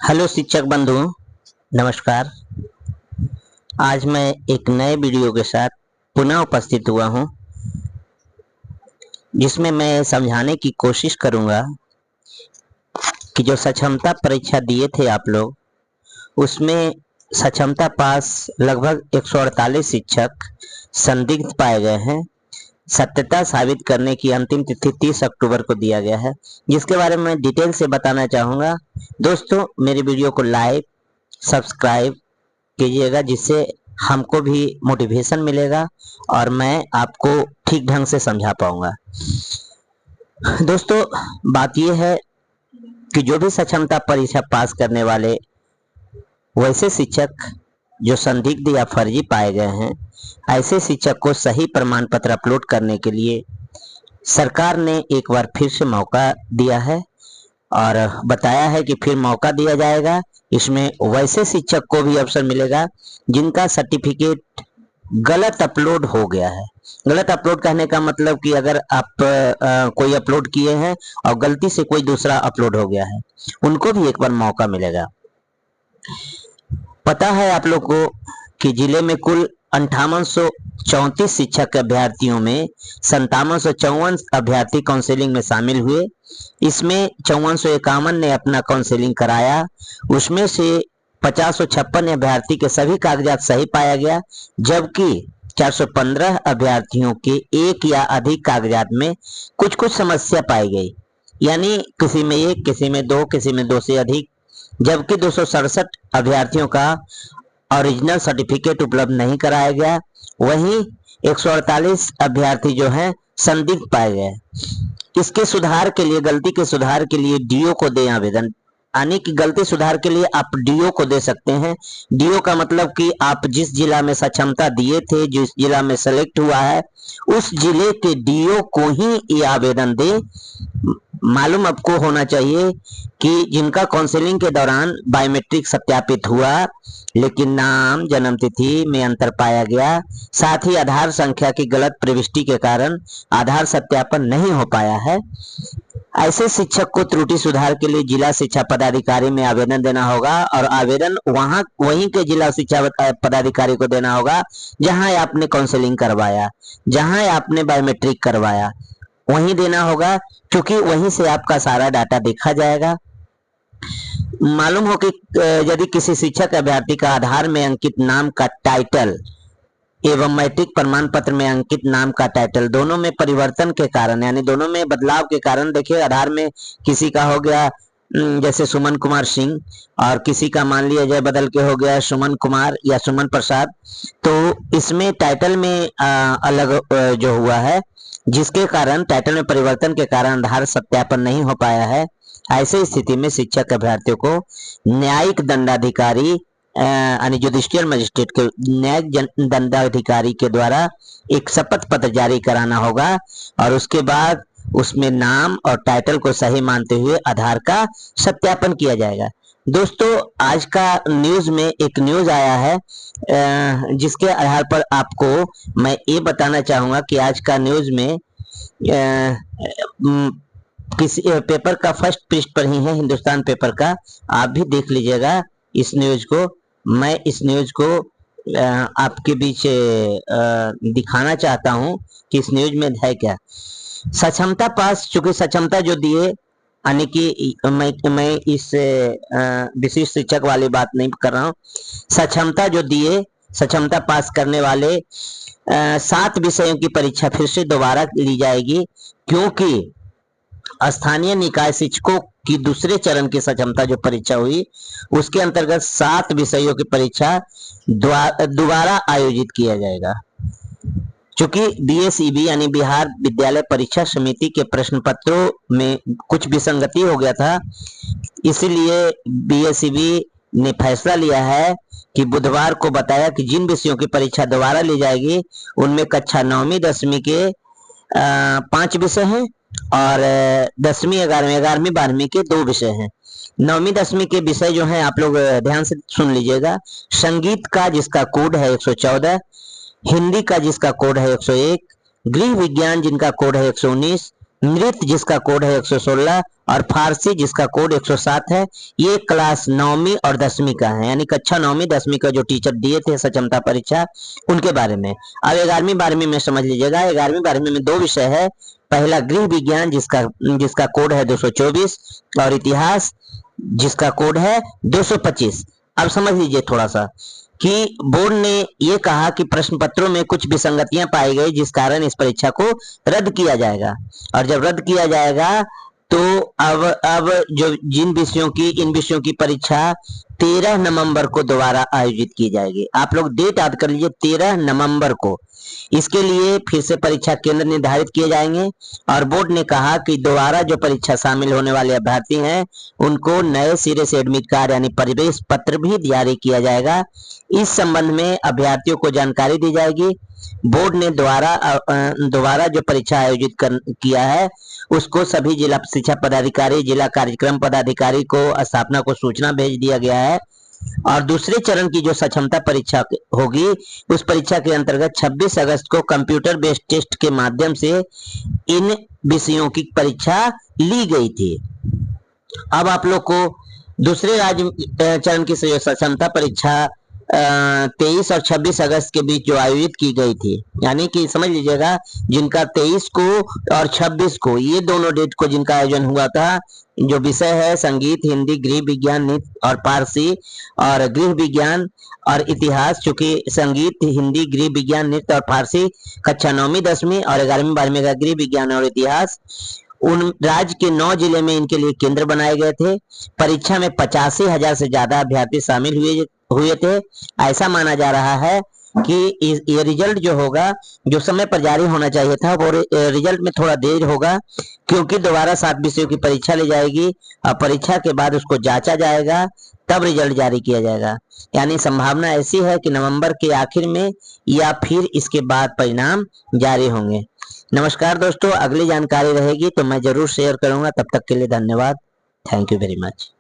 Hello शिक्षक बंधु, नमस्कार। आज मैं एक नए वीडियो के साथ पुनः उपस्थित हुआ हूं, जिसमें मैं समझाने की कोशिश करूंगा कि जो सक्षमता परीक्षा दिए थे आप लोग, उसमें सक्षमता पास लगभग 148 शिक्षक संदिग्ध पाए गए हैं। सत्यता साबित करने की अंतिम तिथि 30 अक्टूबर को दिया गया है, जिसके बारे में डिटेल से बताना चाहूंगा। दोस्तों, मेरे वीडियो को लाइक सब्सक्राइब कीजिएगा, जिससे हमको भी मोटिवेशन मिलेगा और मैं आपको ठीक ढंग से समझा पाऊंगा। दोस्तों, बात यह है कि जो भी सक्षमता परीक्षा पास करने वाले वैसे शिक्षक जो संदिग्ध या फर्जी पाए गए हैं, ऐसे शिक्षक को सही प्रमाण पत्र अपलोड करने के लिए सरकार ने एक बार फिर से मौका दिया है और बताया है कि फिर मौका दिया जाएगा। इसमें वैसे शिक्षक को भी अवसर मिलेगा जिनका सर्टिफिकेट गलत अपलोड हो गया है। गलत अपलोड कहने का मतलब कि अगर आप कोई अपलोड किए हैं और गलती से कोई दूसरा अपलोड हो गया है, उनको भी एक बार मौका मिलेगा। पता है आप लोग को कि जिले में कुल 5834 शिक्षक अभ्यर्थियों में 5754 अभ्यर्थी काउंसलिंग में शामिल हुए। इसमें 5451 ने अपना काउंसलिंग कराया। उसमें से 5056 अभ्यर्थी के सभी कागजात सही पाया गया, जबकि 415 अभ्यर्थियों के एक या अधिक कागजात में कुछ कुछ समस्या पाई गई, यानी किसी में एक, किसी में दो, किसी में दो से अधिक। जबकि 267 अभ्यर्थियों का ओरिजिनल सर्टिफिकेट उपलब्ध नहीं कराया गया। वहीं 148 अभ्यर्थी जो हैं संदिग्ध पाए गए। इसके सुधार के लिए, गलती के सुधार के लिए डीओ को दें आवेदन, यानी कि गलती सुधार के लिए आप डीओ को दे सकते हैं। डीओ का मतलब कि आप जिस जिला में सक्षमता दिए थे, जिस जिला में सेलेक्ट हुआ है, उस जिले के डीओ को ही ये आवेदन दे। मालूम आपको होना चाहिए कि जिनका काउंसलिंग के दौरान बायोमेट्रिक सत्यापित हुआ, लेकिन नाम जन्म तिथि में अंतर पाया गया, साथ ही आधार संख्या की गलत प्रविष्टि के कारण आधार सत्यापन नहीं हो पाया है, ऐसे शिक्षक को त्रुटि सुधार के लिए जिला शिक्षा पदाधिकारी में आवेदन देना होगा। और आवेदन वहीं के जिला शिक्षा पदाधिकारी को देना होगा जहां आपने काउंसलिंग करवाया, जहां आपने बायोमेट्रिक करवाया, वहीं देना होगा, क्योंकि वहीं से आपका सारा डाटा देखा जाएगा। मालूम हो कि यदि किसी शिक्षक अभ्यर्थी का आधार में अंकित नाम का टाइटल एवं मैट्रिक प्रमाण पत्र में अंकित नाम का टाइटल दोनों में परिवर्तन के कारण, यानी दोनों में बदलाव के कारण, देखिए आधार में किसी का हो गया जैसे सुमन कुमार सिंह, और किसी का मान लिया जाए बदल के हो गया सुमन कुमार या सुमन प्रसाद, तो इसमें टाइटल में अलग जो हुआ है, जिसके कारण टाइटल में परिवर्तन के कारण आधार सत्यापन नहीं हो पाया है। ऐसे स्थिति में शिक्षक अभ्यर्थियों को न्यायिक दंडाधिकारी यानी जुडिशियल मजिस्ट्रेट के न्यायिक दंडाधिकारी के द्वारा एक शपथ पत्र जारी कराना होगा, और उसके बाद उसमें नाम और टाइटल को सही मानते हुए आधार का सत्यापन किया जाएगा। दोस्तों, आज का न्यूज में एक न्यूज आया है, जिसके आधार पर आपको मैं ये बताना चाहूंगा कि आज का न्यूज में किसी पेपर का फर्स्ट पृष्ठ पर ही है, हिंदुस्तान पेपर का। आप भी देख लीजिएगा इस न्यूज को। मैं इस न्यूज को आपके बीच दिखाना चाहता हूं कि इस न्यूज में है क्या। सक्षमता पास, चूंकि सक्षमता जो दिए, यानी कि मैं इस विशिष्ट शिक्षक वाली बात नहीं कर रहा हूं। सक्षमता जो दिए, सक्षमता पास करने वाले 7 विषयों की परीक्षा फिर से दोबारा ली जाएगी, क्योंकि स्थानीय निकाय शिक्षकों की दूसरे चरण की सक्षमता जो परीक्षा हुई, उसके अंतर्गत 7 विषयों की परीक्षा दोबारा आयोजित किया जाएगा। चूंकि बीएसईबी यानी बिहार विद्यालय परीक्षा समिति के प्रश्न पत्रों में कुछ विसंगति हो गया था, इसलिए बीएसईबी ने फैसला लिया है कि बुधवार को बताया कि जिन विषयों की परीक्षा दोबारा ली जाएगी, उनमें कक्षा 9वीं 10वीं के 5 विषय हैं, और 10वीं 11वीं 12वीं के 2 विषय हैं। 9वीं 10वीं के विषय जो हैं, आप लोग ध्यान से सुन लीजिएगा। संगीत का जिसका कोड है 114, हिंदी का जिसका कोड है 101, गृह विज्ञान जिनका कोड है 119, नृत्य जिसका कोड है 116 और फारसी जिसका कोड 107 है। ये क्लास 9वीं और 10वीं का है, यानी कक्षा 9वीं 10वीं का जो टीचर दिए थे सक्षमता परीक्षा उनके बारे में। अब 11वीं 12वीं में समझ लीजिएगा, 11वीं 12वीं में दो विषय है। पहला गृह विज्ञान जिसका कोड है 224 और इतिहास जिसका कोड है 225। अब समझ लीजिए थोड़ा सा कि बोर्ड ने ये कहा कि प्रश्न पत्रों में कुछ विसंगतियां पाई गई, जिस कारण इस परीक्षा को रद्द किया जाएगा। और जब रद्द किया जाएगा तो अब जो इन विषयों की परीक्षा 13 नवंबर को दोबारा आयोजित की जाएगी। आप लोग डेट याद कर लीजिए, 13 नवंबर को। इसके लिए फिर से परीक्षा केंद्र निर्धारित किए जाएंगे और बोर्ड ने कहा कि दोबारा जो परीक्षा शामिल होने वाले अभ्यर्थी हैं उनको नए सिरे से एडमिट कार्ड यानी प्रवेश पत्र भी जारी किया जाएगा। इस संबंध में अभ्यर्थियों को जानकारी दी जाएगी। बोर्ड ने दोबारा जो परीक्षा आयोजित किया है उसको सभी जिला शिक्षा पदाधिकारी, जिला कार्यक्रम पदाधिकारी को स्थापना को सूचना भेज दिया गया है। और दूसरे चरण की जो सक्षमता परीक्षा होगी उस परीक्षा के अंतर्गत 26 अगस्त को कंप्यूटर बेस्ड टेस्ट के माध्यम से इन विषयों की परीक्षा ली गई थी। अब आप लोग को दूसरे राज्य चरण की सक्षमता परीक्षा 23 और 26 अगस्त के बीच जो आयोजित की गई थी, यानी कि समझ लीजिएगा जिनका 23 को और 26 को, ये दोनों डेट को जिनका आयोजन हुआ था, जो विषय है संगीत, हिंदी, गृह विज्ञान, नृत्य और फारसी, और गृह विज्ञान और इतिहास, चूंकि संगीत, हिंदी, गृह विज्ञान, नृत्य और फारसी कक्षा 9वीं 10वीं और 11वीं 12वीं का गृह विज्ञान और इतिहास, उन राज्य के 9 जिले में इनके लिए केंद्र बनाए गए थे। परीक्षा में 85,000 से ज्यादा अभ्यर्थी शामिल हुए थे। ऐसा माना जा रहा है कि ये रिजल्ट जो होगा, जो समय पर जारी होना चाहिए था, वो रिजल्ट में थोड़ा देर होगा, क्योंकि दोबारा 7 विषयों की परीक्षा ली जाएगी और परीक्षा के बाद उसको जांचा जाएगा, तब रिजल्ट जारी किया जाएगा। यानी संभावना ऐसी है कि नवंबर के आखिर में या फिर इसके बाद परिणाम जारी होंगे। नमस्कार दोस्तों, अगली जानकारी रहेगी तो मैं जरूर शेयर करूंगा। तब तक के लिए धन्यवाद। Thank you very much.